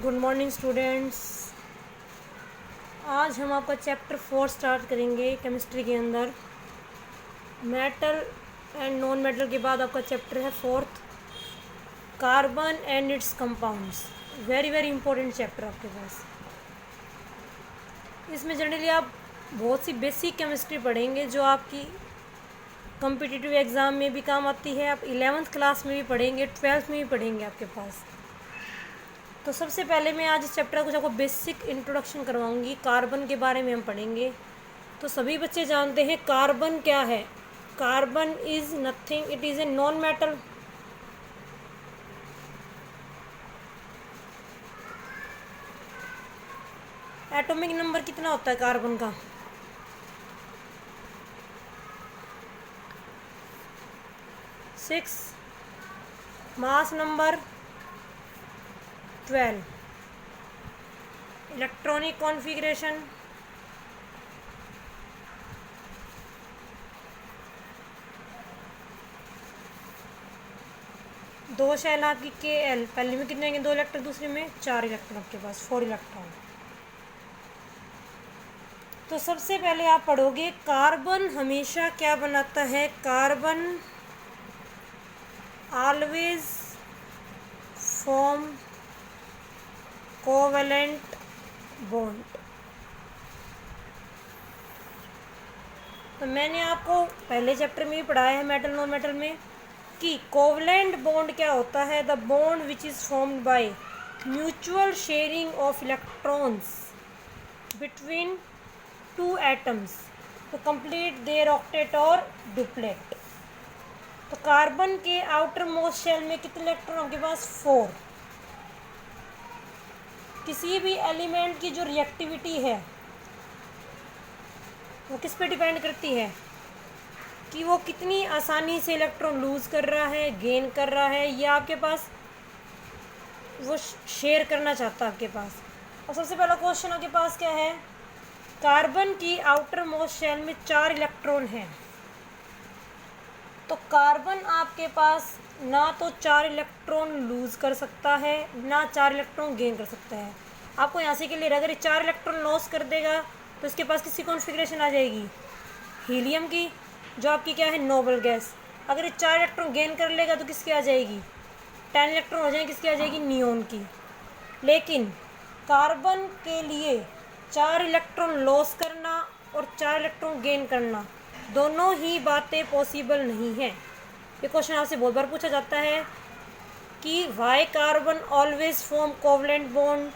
Good morning students. आज हम आपका चैप्टर 4 स्टार्ट करेंगे केमिस्ट्री के अंदर। मेटल एंड नॉन मेटल के बाद आपका चैप्टर है 4th, carbon and it's compounds. Very very important chapter आपके पास। इसमें जनरली आप बहुत सी बेसिक केमिस्ट्री पढ़ेंगे जो आपकी कॉम्पिटिटिव एग्ज़ाम में भी काम आती है। आप 11th क्लास में भी पढ़ेंगे, 12th में भी पढ़ेंगे आपके पास। तो सबसे पहले मैं आज इस चैप्टर का कुछ आपको बेसिक इंट्रोडक्शन करवाऊंगी। कार्बन के बारे में हम पढ़ेंगे। तो सभी बच्चे जानते हैं कार्बन क्या है। Carbon is nothing, it is a non metal. Atomic number कितना होता है कार्बन का? 6। Mass number 12। Electronic configuration 2 shell आपकी Kl। पहले में कितने आएंगे? 2 इलेक्ट्रॉन, दूसरे में 4 इलेक्ट्रॉन आपके पास, 4 इलेक्ट्रॉन। तो सबसे पहले आप पढ़ोगे कार्बन हमेशा क्या बनाता है। Carbon always form covalent bond. तो मैंने आपको पहले चैप्टर में ही पढ़ाया है मेटल नॉन मेटल में कि कोवेलेंट बॉन्ड क्या होता है। The bond which is formed by mutual sharing of electrons between 2 atoms to complete their octet और डुप्लेट। तो कार्बन के आउटर मोस्ट शेल में कितने इलेक्ट्रॉन आपके पास? 4। किसी भी एलिमेंट की जो रिएक्टिविटी है वो किस पे डिपेंड करती है कि वो कितनी आसानी से इलेक्ट्रॉन लूज़ कर रहा है, गेन कर रहा है, या आपके पास वो शेयर करना चाहता है आपके पास। और सबसे पहला क्वेश्चन आपके पास क्या है? कार्बन की आउटर मोस्ट शेल में 4 इलेक्ट्रॉन हैं। तो कार्बन आपके पास ना तो 4 इलेक्ट्रॉन लूज़ कर सकता है, ना 4 इलेक्ट्रॉन गेन कर सकता है। आपको यहाँ से क्लियर है, अगर ये 4 इलेक्ट्रॉन लॉस कर देगा तो इसके पास किसी कॉन्फ़िगरेशन आ जाएगी? हीलियम की, जो आपकी क्या है? Noble gas. अगर ये 4 इलेक्ट्रॉन गेन कर लेगा तो किसकी आ जाएगी? 10 इलेक्ट्रॉन हो जाएंगे, किसकी आ जाएगी? नियोन की। लेकिन कार्बन के लिए 4 इलेक्ट्रॉन लॉस करना और 4 इलेक्ट्रॉन गेन करना दोनों ही बातें पॉसिबल नहीं है। ये क्वेश्चन आपसे बहुत बार पूछा जाता है कि why carbon always form covalent bond,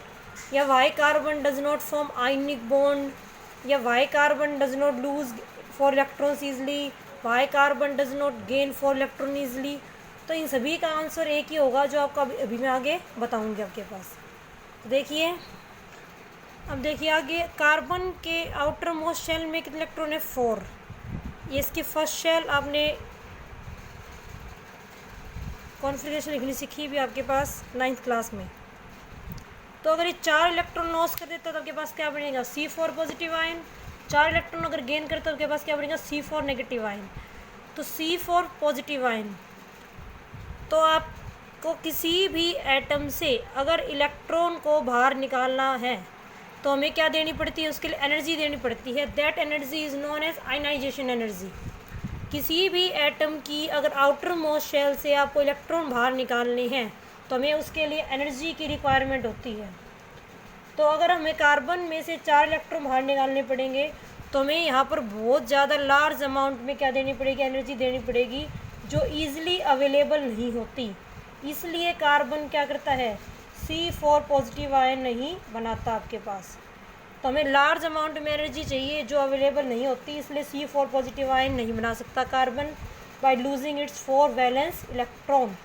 या why carbon does not form ionic bond, या why carbon does not lose four electrons easily, why carbon does not gain four electron easily. तो इन सभी का आंसर एक ही होगा जो आपका अभी मैं आगे बताऊंगी आपके पास। तो देखिए, अब देखिए आगे, कार्बन के आउटर मोस्ट शेल में कितने इलेक्ट्रॉन है? 4। ये इसकी फर्स्ट शेल आपने कॉन्फ़िगरेशन लिखनी सीखी भी आपके पास 9th क्लास में। तो अगर ये 4 इलेक्ट्रॉन लॉस कर देता तो आपके पास क्या बनेगा? C4 positive ion. 4 इलेक्ट्रॉन अगर गेन करता तो आपके पास क्या बनेगा? C4 negative ion. तो C4 पॉजिटिव आयन। तो आपको किसी भी एटम से अगर इलेक्ट्रॉन को बाहर निकालना है तो हमें क्या देनी पड़ती है? उसके लिए एनर्जी देनी पड़ती है। That energy is known as ionisation energy. किसी भी एटम की अगर आउटर मोस्ट शेल से आपको इलेक्ट्रॉन बाहर निकालने हैं तो हमें उसके लिए एनर्जी की रिक्वायरमेंट होती है। तो अगर हमें कार्बन में से 4 इलेक्ट्रॉन बाहर निकालने पड़ेंगे तो हमें यहाँ पर बहुत ज़्यादा लार्ज अमाउंट में क्या देनी पड़ेगी? एनर्जी देनी पड़ेगी, जो ईज़िली अवेलेबल नहीं होती। इसलिए कार्बन क्या करता है? C4 पॉजिटिव आयन नहीं बनाता आपके पास। तो हमें लार्ज अमाउंट में एनर्जी चाहिए जो अवेलेबल नहीं होती, इसलिए C4 पॉजिटिव आयन नहीं बना सकता carbon by losing its 4 valence electron.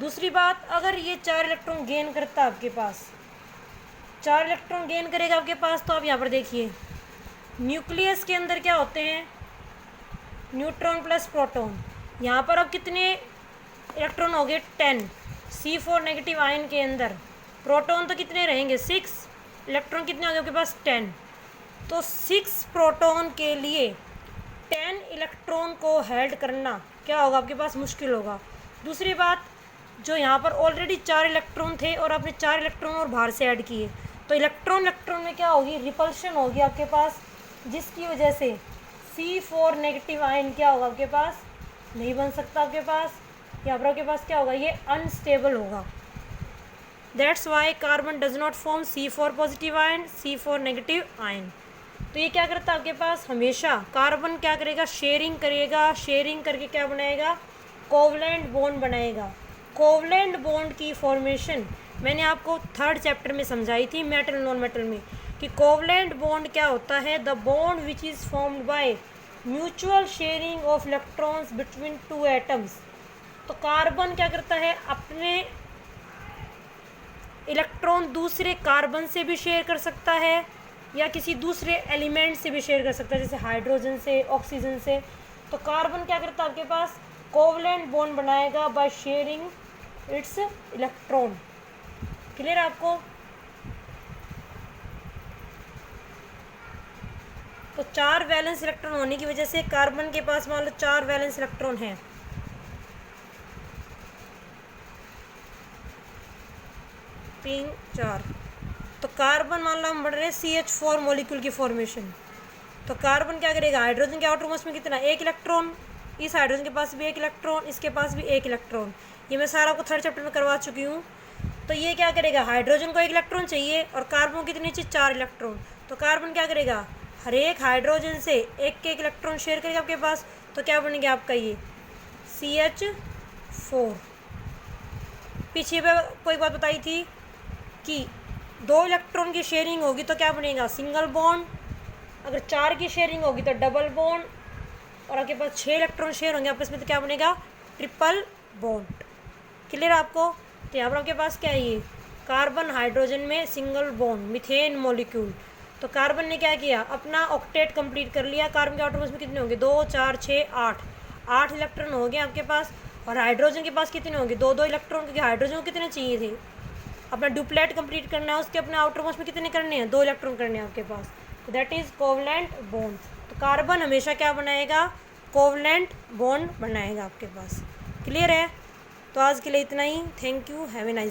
दूसरी बात, अगर ये 4 इलेक्ट्रॉन गेन करता आपके पास, 4 इलेक्ट्रॉन गेन करेगा आपके पास, तो आप यहाँ पर देखिए न्यूक्लियस के अंदर क्या होते हैं? Neutron plus proton. यहाँ पर अब कितने इलेक्ट्रॉन हो गए? 10। C4 नेगेटिव आयन के अंदर प्रोटॉन तो कितने रहेंगे? 6। इलेक्ट्रॉन कितने हो गए आपके पास? 10। तो 6 प्रोटॉन के लिए 10 इलेक्ट्रॉन को हेल्ड करना क्या होगा आपके पास? मुश्किल होगा। दूसरी बात, जो यहाँ पर ऑलरेडी 4 इलेक्ट्रॉन थे और आपने 4 इलेक्ट्रॉन और बाहर से ऐड किए, तो इलेक्ट्रॉन इलेक्ट्रॉन में क्या होगी, रिपल्शन होगी आपके पास, जिसकी वजह से C4 नेगेटिव आयन क्या होगा आपके पास, नहीं बन सकता आपके पास। यहाँ पर आपके पास क्या होगा, ये अनस्टेबल होगा। That's why carbon does not form C4 positive ion, C4 negative ion. तो ये क्या करता है आपके पास, हमेशा कार्बन क्या करेगा, शेयरिंग करेगा, शेयरिंग करके क्या बनाएगा, कोवलेंट बॉन्ड बनाएगा। कोवलेंट बॉन्ड की फॉर्मेशन मैंने आपको 3rd चैप्टर में समझाई थी, मेटल नॉन मेटल में, कि कोवलेंट बॉन्ड क्या होता है, the bond which is formed by mutual sharing of electrons between 2 atoms. तो कार्बन क्या करता है, अपने इलेक्ट्रॉन दूसरे कार्बन से भी शेयर कर सकता है या किसी दूसरे एलिमेंट से भी शेयर कर सकता है, जैसे हाइड्रोजन से, ऑक्सीजन से। तो कार्बन क्या करता है आपके पास, कोवलेंट बॉन्ड बनाएगा by sharing it's electron. Clear आपको। तो 4 वैलेंस इलेक्ट्रॉन होने की वजह से कार्बन के पास मान लो 4 वैलेंस इलेक्ट्रॉन हैं, 3 4। तो कार्बन मान लो हम बढ़ रहे हैं CH4 मॉलिक्यूल की फॉर्मेशन। तो कार्बन क्या करेगा, हाइड्रोजन के आउटरमोस्ट में कितना, 1 इलेक्ट्रॉन, इस हाइड्रोजन के पास भी 1 इलेक्ट्रॉन, इसके पास भी 1 इलेक्ट्रॉन। ये मैं सारा आपको 3rd चैप्टर में करवा चुकी हूँ। तो ये क्या करेगा, हाइड्रोजन को 1 इलेक्ट्रॉन चाहिए और कार्बन कितनी चाहिए, 4 इलेक्ट्रॉन। तो कार्बन क्या करेगा, हर एक हाइड्रोजन से 1 इलेक्ट्रॉन शेयर करेगा आपके पास। तो क्या बनेगा आपका ये CH4। पीछे पे कोई बात बताई थी कि 2 इलेक्ट्रॉन की शेयरिंग होगी तो क्या बनेगा, सिंगल बॉन्ड। अगर 4 की शेयरिंग होगी तो डबल बॉन्ड, और आपके पास 6 इलेक्ट्रॉन शेयर होंगे आपस में तो क्या बनेगा, ट्रिपल बॉन्ड। क्लियर आपको। तो यहाँ पर आपके पास क्या है, ये कार्बन हाइड्रोजन में सिंगल बॉन्ड, मीथेन मॉलिक्यूल। तो कार्बन ने क्या किया, अपना ऑक्टेट कंप्लीट कर लिया। कार्बन के आटोम्स में कितने होंगे, 2 4 6 8 इलेक्ट्रॉन हो गए आपके पास। और हाइड्रोजन के पास कितने होंगे, 2 इलेक्ट्रॉन, क्योंकि हाइड्रोजन को कितने चाहिए थे, अपना डुप्लेट कंप्लीट करना है, उसके अपने आउटर मोस्ट में कितने करने हैं, 2 इलेक्ट्रॉन करने हैं आपके पास। तो दैट इज़ कोवलेंट बॉन्ड। तो कार्बन हमेशा क्या बनाएगा, कोवलेंट बॉन्ड बनाएगा आपके पास। क्लियर है। तो आज के लिए इतना ही। Thank you, have a nice.